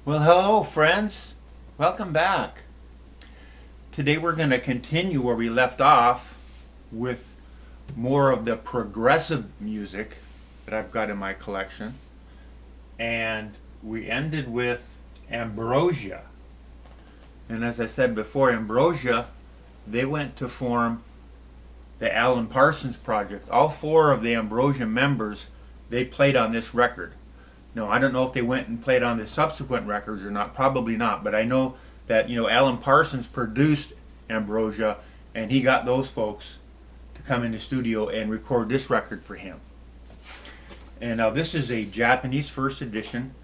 Well, hello, friends. Welcome back. Today we're going to continue where we left off with more of the progressive music that I've got in my collection. And we ended with Ambrosia. And as I said before, Ambrosia, they went to form the Alan Parsons Project. All four of the Ambrosia members, they played on this record. No, I don't know if they went and played on the subsequent records or not. Probably not. But I know that Alan Parsons produced Ambrosia, and he got those folks to come in the studio and record this record for him. And now this is a Japanese first edition.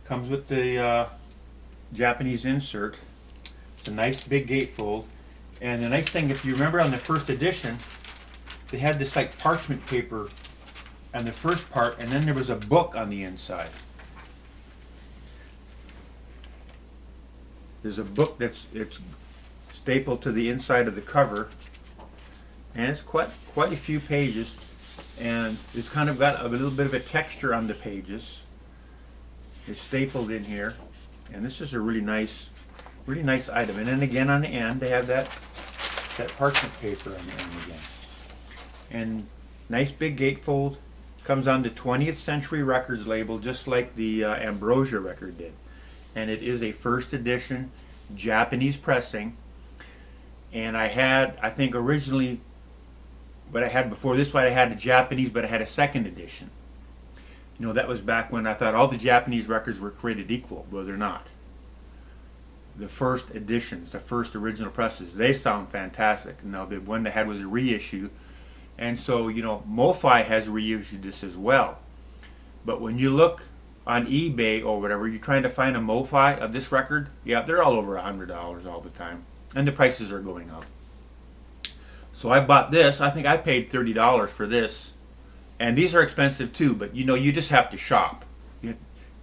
Comes with the Japanese insert. It's a nice big gatefold. And the nice thing, if you remember on the first edition, they had this like parchment paper on the first part, and then there was a book on the inside. There's a book it's stapled to the inside of the cover, and it's quite a few pages, and it's kind of got a little bit of a texture on the pages. It's stapled in here, and this is a really nice item. And then again on the end they have that parchment paper on the end again. And nice big gatefold. Comes on the 20th Century Records label, just like the Ambrosia record did. And it is a first edition Japanese pressing. And I think originally, what I had before this one, I had a Japanese, but I had a second edition. That was back when I thought all the Japanese records were created equal. Well, they're not. The first editions, the first original presses, they sound fantastic. Now, the one they had was a reissue. And so, MoFi has reissued this as well. But when you look on eBay or whatever, you're trying to find a MoFi of this record, yeah, they're all over $100 all the time. And the prices are going up. So I bought this. I think I paid $30 for this. And these are expensive too, but you just have to shop.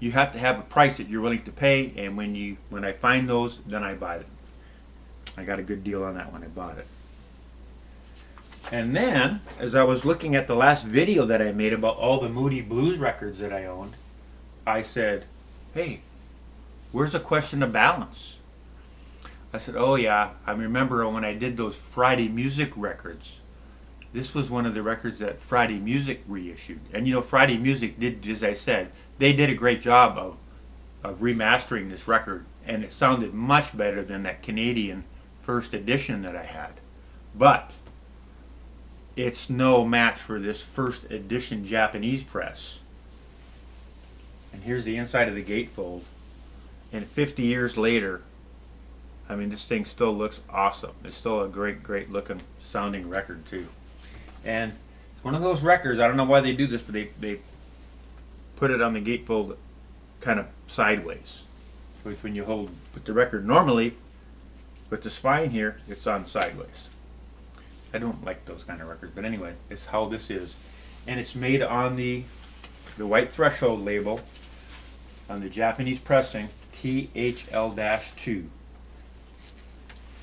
You have to have a price that you're willing to pay, and when I find those, then I buy them. I got a good deal on that when I bought it. And then, as I was looking at the last video that I made about all the Moody Blues records that I owned, I said, hey, where's A Question of Balance? I said, oh yeah, I remember when I did those Friday Music records. This was one of the records that Friday Music reissued. And Friday Music did, as I said, they did a great job of remastering this record. And it sounded much better than that Canadian first edition that I had. But it's no match for this first edition Japanese press. And here's the inside of the gatefold. And 50 years later, I mean, this thing still looks awesome. It's still a great looking sounding record too. And it's one of those records, I don't know why they do this, but they put it on the gatefold kind of sideways. So when you put the record normally, with the spine here, it's on sideways. I don't like those kind of records, but anyway, it's how this is. And it's made on the White Threshold label on the Japanese pressing, THL-2.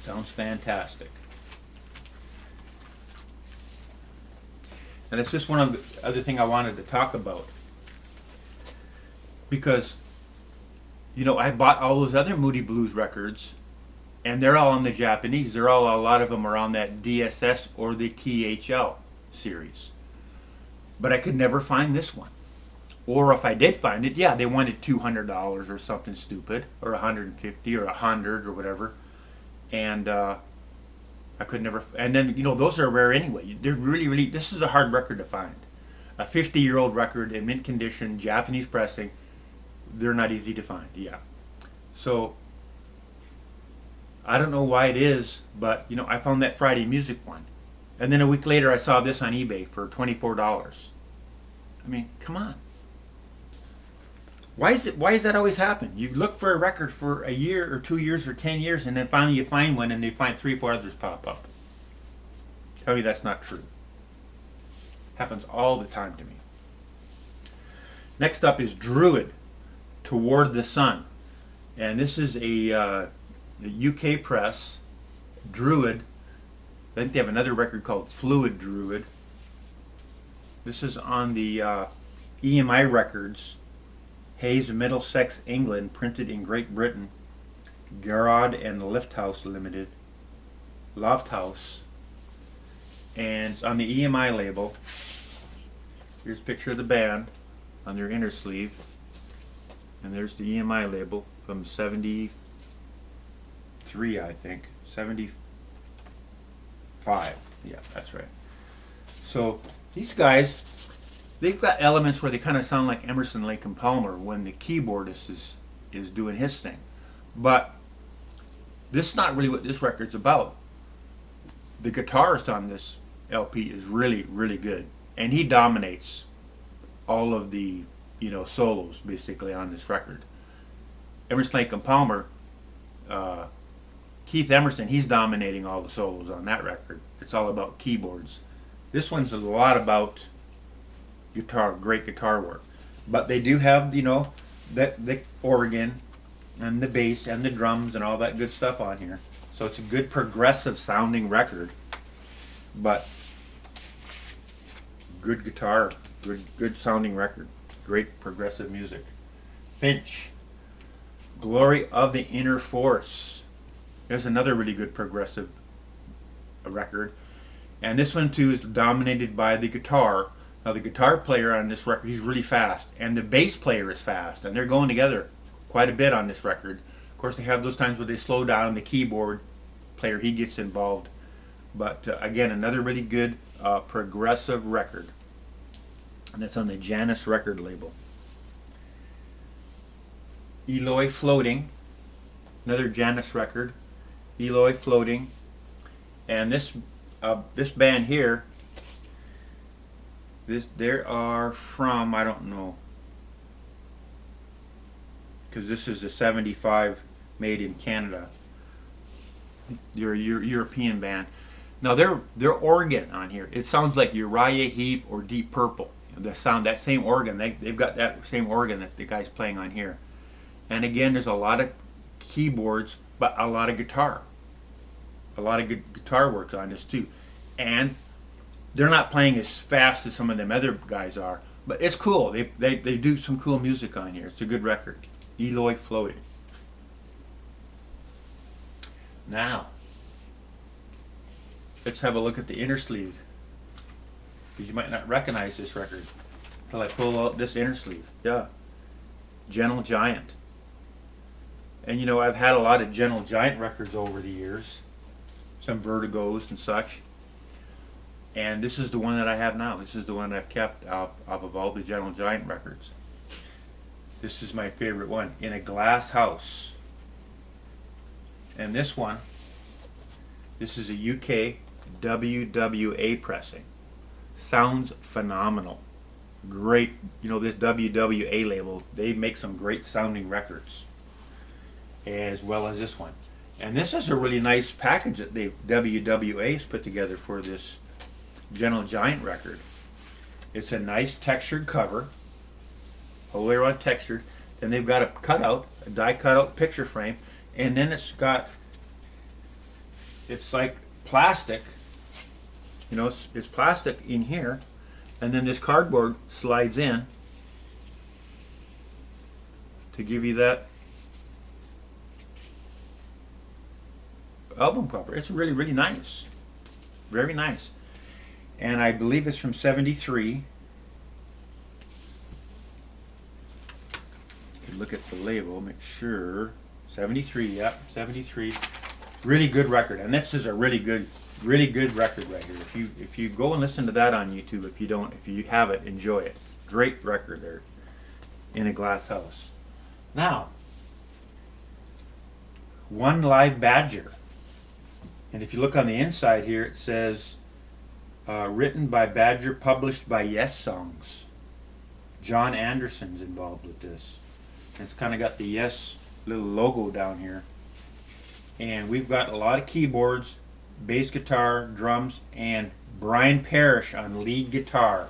Sounds fantastic. And it's just one of the other thing I wanted to talk about. Because, I bought all those other Moody Blues records, and they're all on the Japanese. A lot of them are on that DSS or the THL series. But I could never find this one. Or if I did find it, yeah, they wanted $200 or something stupid, or $150 or $100 or whatever. And I could never. And then those are rare anyway. They're really. This is a hard record to find. A 50-year-old record in mint condition, Japanese pressing. They're not easy to find. Yeah. So I don't know why it is, but I found that Friday Music one, and then a week later I saw this on eBay for $24. I mean, come on. Why does that always happen? You look for a record for a year or 2 years or 10 years, and then finally you find one, and you find 3 or 4 others pop up. Tell me that's not true. Happens all the time to me. Next up is Druid, Toward the Sun. And this is a UK press, Druid. I think they have another record called Fluid Druid. This is on the EMI Records Hayes, Middlesex, England, printed in Great Britain. Garrod and Lifthouse Limited. Lofthouse. And it's on the EMI label. Here's a picture of the band on their inner sleeve. And there's the EMI label from 73, I think. 75. Yeah, that's right. So these guys, they've got elements where they kind of sound like Emerson, Lake and Palmer when the keyboardist is doing his thing. But this is not really what this record's about. The guitarist on this LP is really, really good. And he dominates all of the, solos basically on this record. Emerson, Lake and Palmer, Keith Emerson, he's dominating all the solos on that record. It's all about keyboards. This one's a lot about guitar, great guitar work. But they do have, the organ and the bass and the drums and all that good stuff on here. So it's a good progressive sounding record. But good guitar, good sounding record. Great progressive music. Finch, Glory of the Inner Force. There's another really good progressive record. And this one too is dominated by the guitar. Now the guitar player on this record, he's really fast. And the bass player is fast. And they're going together quite a bit on this record. Of course they have those times where they slow down. The keyboard player, he gets involved. But again, another really good progressive record. And that's on the Janus record label. Eloy Floating. Another Janus record. Eloy Floating. And this band here, they are from, I don't know, because this is a 75 made in Canada. You're a European band. Now their organ on here, it sounds like Uriah Heep or Deep Purple. The sound, that same organ, they've got that same organ that the guy's playing on here. And again, there's a lot of keyboards, but a lot of guitar. A lot of good guitar work on this too. And they're not playing as fast as some of them other guys are, but it's cool. They do some cool music on here. It's a good record. Eloy Floating. Now, let's have a look at the inner sleeve. Because you might not recognize this record until I pull out this inner sleeve. Yeah. Gentle Giant. And I've had a lot of Gentle Giant records over the years. Some Vertigos and such. And this is the one that I have now. This is the one I've kept out of all the Gentle Giant records. This is my favorite one. In a Glass House. And this one, this is a UK WWA pressing. Sounds phenomenal. Great. This WWA label, they make some great sounding records. As well as this one. And this is a really nice package that WWA's put together for this Gentle Giant record. It's a nice textured cover. Whole way around textured. Then they've got a die cutout picture frame. And then it's like plastic. It's plastic in here. And then this cardboard slides in to give you that album cover. It's really, really nice. Very nice. And I believe it's from 73. You can look at the label, make sure. 73, yep, 73. Really good record. And this is a really good record right here. If you go and listen to that on YouTube, if you have it, enjoy it. Great record there. In a Glass House. Now, One Live Badger. And if you look on the inside here, it says, written by Badger, published by Yes Songs. John Anderson's involved with this. And it's kind of got the Yes little logo down here. And we've got a lot of keyboards, bass guitar, drums, and Brian Parrish on lead guitar.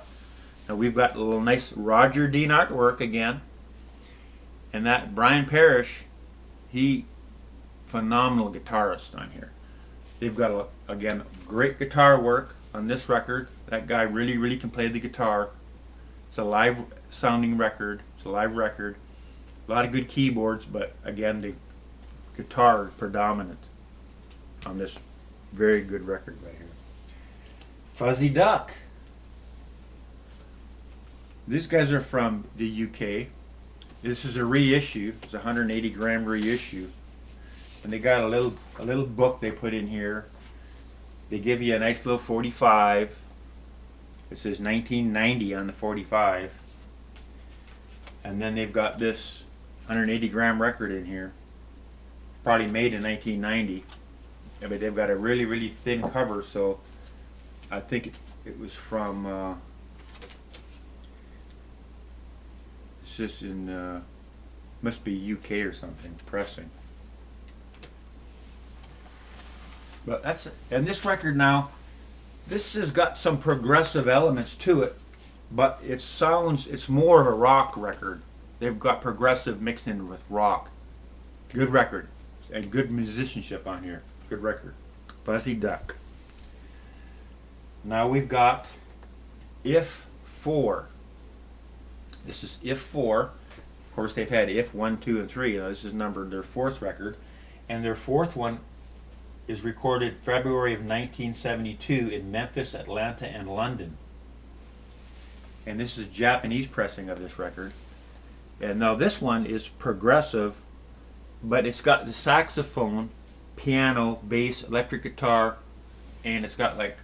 Now we've got a little nice Roger Dean artwork again. And that Brian Parrish, phenomenal guitarist on here. They've got, again, great guitar work on this record. That guy really, really can play the guitar. It's a live sounding record. It's a live record. A lot of good keyboards, but again, the guitar is predominant on this very good record right here. Fuzzy Duck. These guys are from the UK. This is a reissue. It's a 180 gram reissue, and they got a little book they put in here. They give you a nice little 45. It says 1990 on the 45, and then they've got this 180 gram record in here, probably made in 1990. But they've got a really thin cover, so I think it was from. It's just in must be UK or something pressing. But that's, and this record now, this has got some progressive elements to it, but it's more of a rock record. They've got progressive mixed in with rock. Good record, and good musicianship on here. Good record. Fuzzy Duck. Now we've got If 4. This is If 4. Of course, they've had If 1, 2, and 3. Now, this is numbered their fourth record, and their fourth one is recorded February of 1972 in Memphis, Atlanta, and London. And this is Japanese pressing of this record. And now this one is progressive, but it's got the saxophone, piano, bass, electric guitar, and it's got like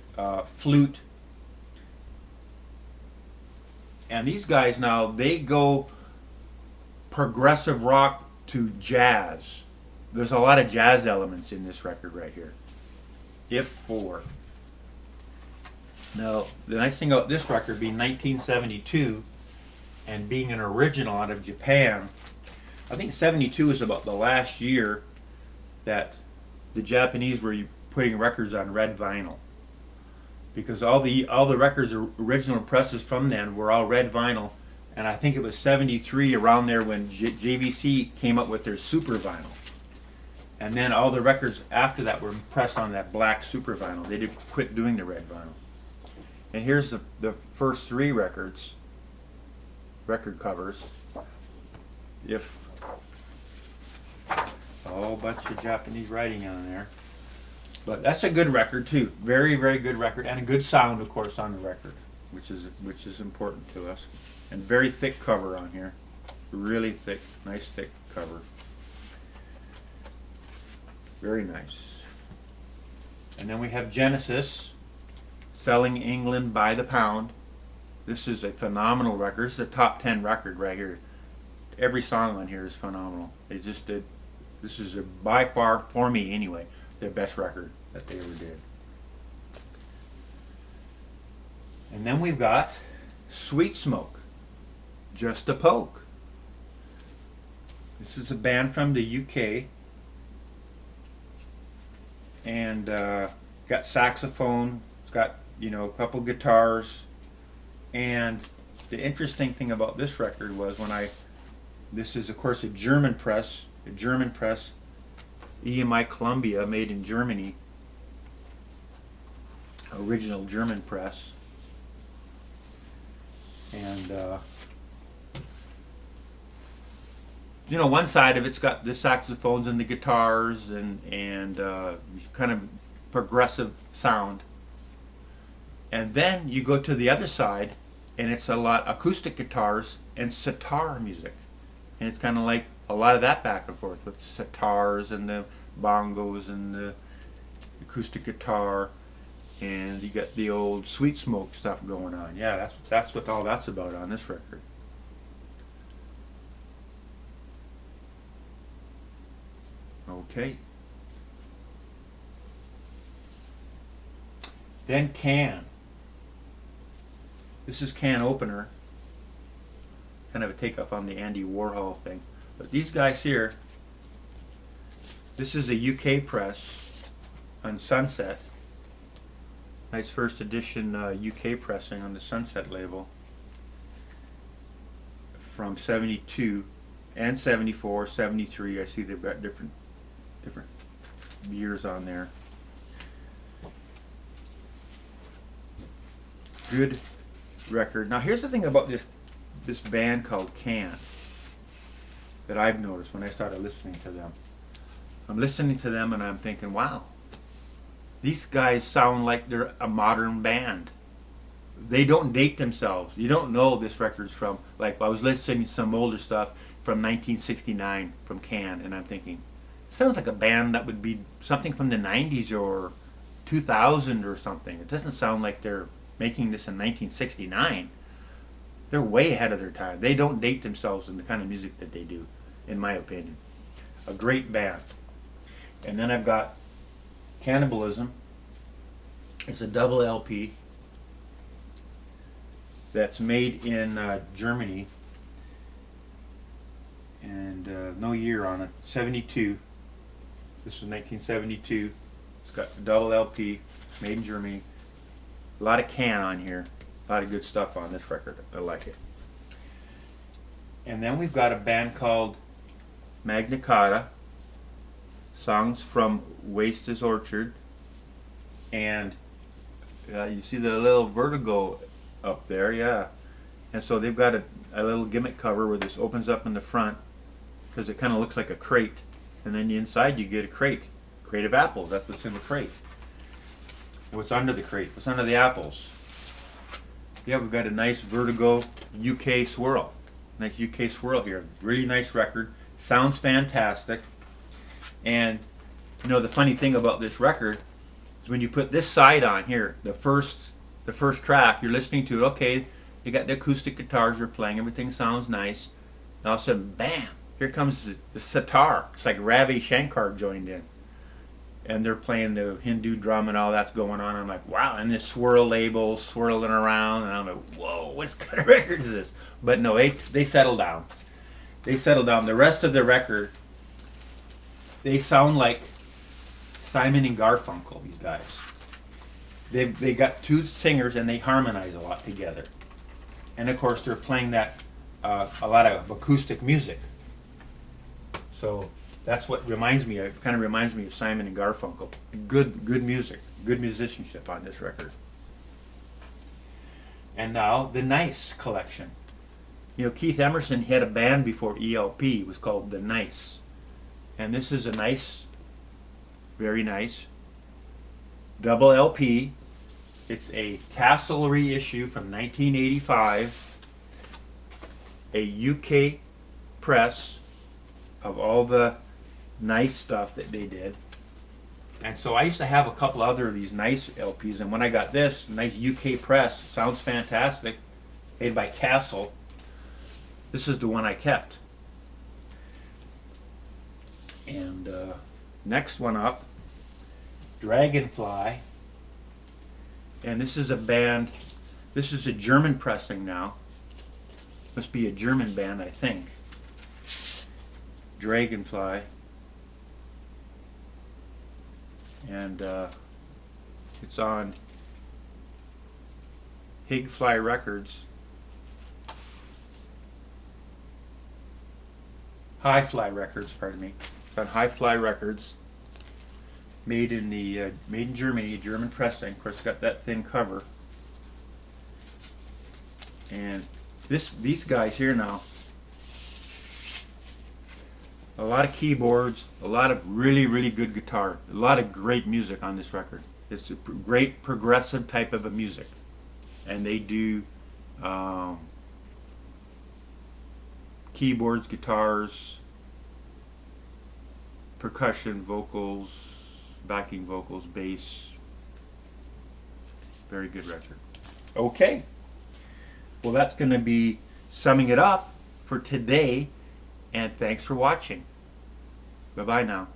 flute. And these guys now, they go progressive rock to jazz. There's a lot of jazz elements in this record right here. If 4. Now, the nice thing about this record being 1972 and being an original out of Japan, I think 72 is about the last year that the Japanese were putting records on red vinyl, because all the records, original presses from then, were all red vinyl, and I think it was 73 around there when JVC came up with their super vinyl, and then all the records after that were pressed on that black super vinyl. They did quit doing the red vinyl. And here's the first 3 record covers. If a whole bunch of Japanese writing on there. But that's a good record too. Very good record, and a good sound, of course, on the record, which is important to us. And very thick cover on here. Really thick, nice thick cover. Very nice. And then we have Genesis, Selling England by the Pound. This is a phenomenal record. This is a top 10 record right here. Every song on here is phenomenal. They just did. This is by far, for me anyway, their best record that they ever did. And then we've got Sweet Smoke, Just a Poke. This is a band from the UK, and got saxophone. It's got, a couple guitars. And the interesting thing about this record was this is of course a German press, EMI Columbia, made in Germany, original German press. And one side of it's got the saxophones and the guitars and kind of progressive sound. And then you go to the other side, and it's a lot acoustic guitars and sitar music. And it's kind of like a lot of that back and forth with the sitars and the bongos and the acoustic guitar, and you got the old Sweet Smoke stuff going on. Yeah, that's what all that's about on this record. Okay. Then Can. This is Can Opener. Kind of a takeoff on the Andy Warhol thing. But these guys here, this is a UK press on Sunset. Nice first edition UK pressing on the Sunset label from 72 and 74, 73. I see they've got different years on there. Good record. Now here's the thing about this band called Can. that I've noticed when I started listening to them. I'm listening to them and I'm thinking, wow, these guys sound like they're a modern band. They don't date themselves. You don't know this record's from, like, I was listening to some older stuff from 1969 from Can, and I'm thinking, sounds like a band that would be something from the 90s or 2000 or something. It doesn't sound like they're making this in 1969. They're way ahead of their time. They don't date themselves in the kind of music that they do, in my opinion. A great band. And then I've got Cannibalism. It's a double LP that's made in Germany, and no year on it. 72. This was 1972. It's got a double LP, made in Germany. A lot of Can on here. A lot of good stuff on this record. I like it. And then we've got a band called Magna Carta. Songs from Waste is Orchard. And you see the little Vertigo up there, yeah. And so they've got a little gimmick cover where this opens up in the front because it kind of looks like a crate. And then inside you get a crate of apples. That's what's in the crate. What's under the crate? What's under the apples? Yeah, we've got a nice Vertigo UK swirl. Nice UK swirl here. Really nice record. Sounds fantastic. And you know the funny thing about this record is when you put this side on here, the first track, you're listening to it, okay, you got the acoustic guitars you're playing, everything sounds nice. And all of a sudden, bam, here comes the sitar. It's like Ravi Shankar joined in. And they're playing the Hindu drum and all that's going on. I'm like, wow, and this swirl label swirling around, and I'm like, whoa, what kind of record is this? But no, they settle down. They settle down. The rest of the record, they sound like Simon and Garfunkel, these guys. They got two singers and they harmonize a lot together. And of course they're playing that a lot of acoustic music. So that's what reminds me. It kind of reminds me of Simon and Garfunkel. Good music, good musicianship on this record. And now the Nice collection. You know, Keith Emerson had a band before ELP. It was called The Nice. And this is a nice, very nice, double LP. It's a Castle reissue from 1985. A UK press of all the Nice stuff that they did. And so I used to have a couple other of these Nice LPs, and when I got this, nice UK press, sounds fantastic, made by Castle. This is the one I kept. And next one up, Dragonfly. And this is a band, this is a German pressing now. Must be a German band, I think. Dragonfly. And it's on Higfly Records. Hi-Fly Records, pardon me. It's on Hi-Fly Records. Made in Germany, German pressing. Of course, it's got that thin cover. And these guys here now, a lot of keyboards, a lot of really good guitar, a lot of great music on this record. It's a great progressive type of a music, and they do keyboards, guitars, percussion, vocals, backing vocals, bass. Very good record. Okay. Well, that's going to be summing it up for today, and thanks for watching. Bye-bye now.